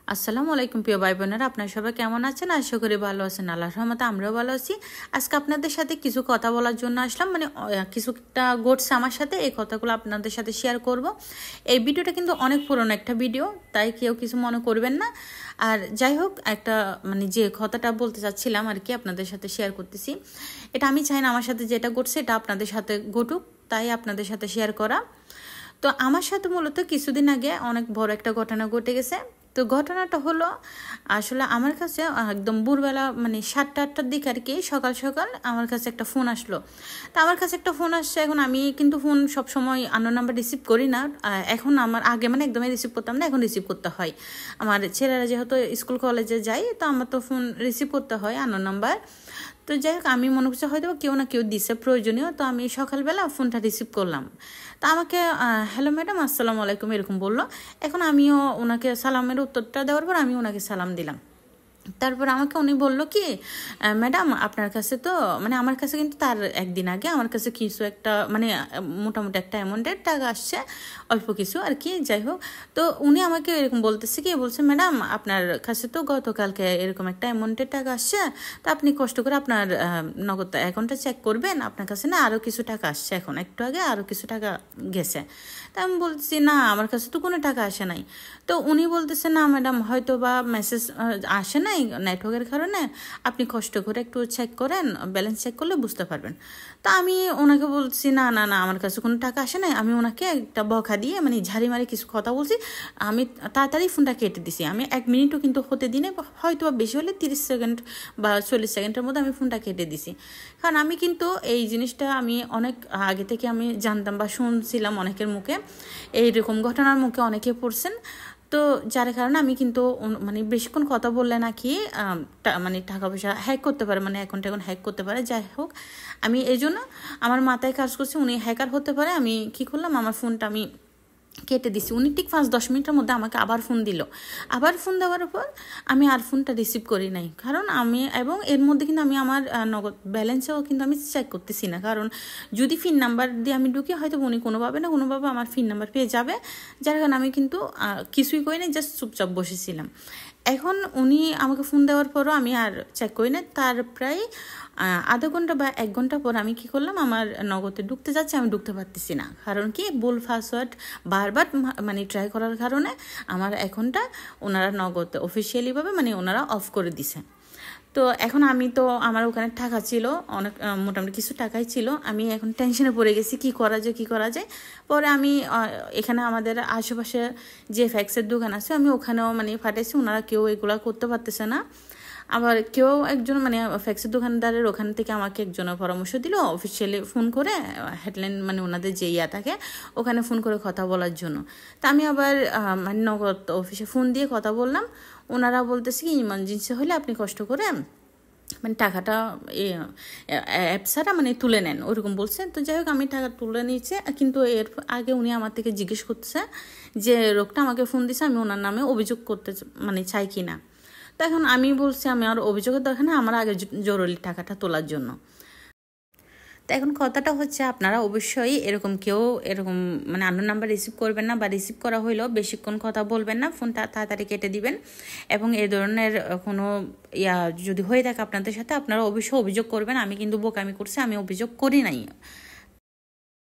আসসালামু আলাইকুম প্রিয় ভাই বোনেরা, আপনারা সবাই কেমন আছেন? আশা করি ভালো আছেন। আল্লাহর রহমতে আমরাও ভালো আছি। আজকে আপনাদের সাথে কিছু কথা বলার জন্য আসলাম, কিছুটা ঘটছে আমার সাথে, এই কথাগুলো আপনাদের সাথে শেয়ার করব। এই ভিডিওটা কিন্তু অনেক পুরনো একটা ভিডিও, তাই কেউ কিছু মনে করবেন না। আর যাই হোক, একটা যে কথাটা বলতে চাচ্ছিলাম আর কি আপনাদের সাথে শেয়ার করতেছি। এটা আমি চাই না আমার সাথে যেটা ঘটছে এটা আপনাদের সাথে ঘটুক, তাই আপনাদের সাথে শেয়ার করা। তো আমার সাথে মূলত কিছুদিন আগে অনেক বড় একটা ঘটনা ঘটে গেছে। তো ঘটনাটা হলো, আসলে আমার কাছে একদম ভোরবেলা 7টা-8টার দিকে আর কি, সকাল সকাল আমার কাছে একটা ফোন আসলো। তো আমার কাছে একটা ফোন আসছে। এখন আমি কিন্তু ফোন সবসময় আননোন নাম্বার রিসিভ করি না। এখন আমার আগে একদমই রিসিভ করতাম না, এখন রিসিভ করতে হয়। আমার ছেলেরা যেহেতু স্কুল কলেজে যায়, তো আমার তো ফোন রিসিভ করতে হয় আননোন নাম্বার। তো যাই হোক, আমি মনে করছি হয়তো কেউ না কেউ দিছে প্রয়োজনীয়, তো আমি সকালবেলা ফোনটা রিসিভ করলাম। তা আমাকে হ্যালো ম্যাডাম, আসসালামু আলাইকুম এরকম বললো। এখন আমিও ওনাকে সালামের উত্তরটা দেওয়ার পর আমি ওনাকে সালাম দিলাম। তারপর আমাকে উনি বললো কি, ম্যাডাম আপনার কাছে তো আমার কাছে কিন্তু তার একদিন আগে আমার কাছে কিছু একটা মোটামুটি একটা অ্যামাউন্টের টাকা আসছে, অল্প কিছু আর কি। যাই হোক, তো উনি আমাকে এরকম বলতেছে কি, বলছে ম্যাডাম আপনার কাছে তো গতকালকে এরকম একটা অ্যামাউন্টের টাকা আসছে, তো আপনি কষ্ট করে আপনার নগদ অ্যাকাউন্টটা চেক করবেন, আপনার কাছে না আরও কিছু টাকা আসছে, এখন একটু আগে আরও কিছু টাকা গেছে। তা আমি বলছি না, আমার কাছে তো কোনো টাকা আসে নাই। তো উনি বলতেছে না ম্যাডাম, হয়তো বা মেসেজ আসে নাই নেটওয়ার্কের কারণে, আপনি কষ্ট করে একটু চেক করেন, ব্যালেন্স চেক করলে বুঝতে পারবেন। তা আমি ওনাকে বলছি না না না, আমার কাছে কোনো টাকা আসে নাই। আমি ওনাকে একটা বকা দিয়ে ঝাড়ি মারি কিছু কথা বলছি। আমি তাড়াতাড়ি ফোনটা কেটে দিছি। আমি 1 মিনিটও কিন্তু হতে দিনে, হয়তো বা বেশি হলে 30 সেকেন্ড বা 40 সেকেন্ডের মধ্যে আমি ফোনটা কেটে দিছি। কারণ আমি কিন্তু এই জিনিসটা আমি অনেক আগে থেকে আমি জানতাম বা শুনছিলাম অনেকের মুখে, এইরকম ঘটনার মুখে অনেকে পড়ছেন। তো যার কারণে আমি কিন্তু বেশিক্ষণ কথা বললে নাকি টাকা পয়সা হ্যাক করতে পারে, অ্যাকাউন্ট হ্যাক করতে পারে। যাই হোক, আমি এই জন্য আমার মাথায় কাজ করছি উনি হ্যাকার হতে পারে। আমি কি করলাম, আমার ফোনটা আমি কেটে দিছি। উনি ঠিক 5-10 মিনিটের মধ্যে আমাকে আবার ফোন দিল। আবার ফোন দেওয়ার পর আমি আর ফোনটা রিসিভ করি নাই, কারণ এবং এর মধ্যে কিন্তু আমি আমার নগদ ব্যালেন্সেও কিন্তু আমি চেক করতেছি না, কারণ যদি ফিন নাম্বার দিয়ে আমি ঢুকি, হয়তো উনি কোনোভাবে না কোনোভাবে আমার ফিন নাম্বার পেয়ে যাবে। যার কারণে আমি কিন্তু কিছুই করি না, জাস্ট চুপচাপ বসেছিলাম। এখন উনি আমাকে ফোন দেওয়ার পরও আমি আর চেক করি না। তার প্রায় আধা ঘন্টা বা 1 ঘন্টা পর আমি কি করলাম, আমার নগদে ঢুকতে যাচ্ছি, আমি ঢুকতে পারতেছি না। কারণ কি, ভুল পাসওয়ার্ড বারবার ট্রাই করার কারণে আমার অ্যাকাউন্টটা ওনারা নগদ অফিসিয়ালিভাবে ওনারা অফ করে দিছে। তো এখন আমি তো আমার ওখানে টাকা ছিল অনেক, মোটামুটি কিছু টাকাই ছিল। আমি এখন টেনশনে পড়ে গেছি, কি করা যায়। পরে আমি এখানে আমাদের আশেপাশে যে ফ্যাক্সের দোকান আছে, আমি ওখানেও ফাটাইছি, ওনারা কেউ এগুলো করতে পারতেছে না। আবার কেউ একজন ফ্যাক্সের দোকানদারের ওখান থেকে আমাকে একজনের পরামর্শ দিল অফিসিয়ালি ফোন করে, হেডলাইন ওনাদের যে থাকে ওখানে ফোন করে কথা বলার জন্য। তা আমি আবার নগদ অফিসে ফোন দিয়ে কথা বললাম। ওনারা বলতেছে কি, ইমার্জেন্সি হলে আপনি কষ্ট করে টাকাটা অ্যাপ ছাড়া তুলে নেন, ওরকম বলছেন। তো যাই হোক, আমি টাকা তুলে নিয়েছি, কিন্তু এর আগে উনি আমার থেকে জিজ্ঞেস করতেছে যে লোকটা আমাকে ফোন দিছে, আমি ওনার নামে অভিযোগ করতে চাই কি না। তো এখন আমি বলছি আমি আর অভিযোগের দরকার নেই, আমার আগে জরুরি টাকাটা তোলার জন্য। তো এখন কথাটা হচ্ছে, আপনারা অবশ্যই কেউ এরকম আননোন নাম্বার রিসিভ করবেন না, বা রিসিভ করা হইলেও বেশিক্ষণ কথা বলবেন না, ফোনটা তাড়াতাড়ি কেটে দিবেন। এবং এই ধরনের কোনো যদি হয়ে থাকে আপনাদের সাথে, আপনারা অবশ্যই অভিযোগ করবেন। আমি কিন্তু বোকামি করছি, আমি অভিযোগ করি নাই।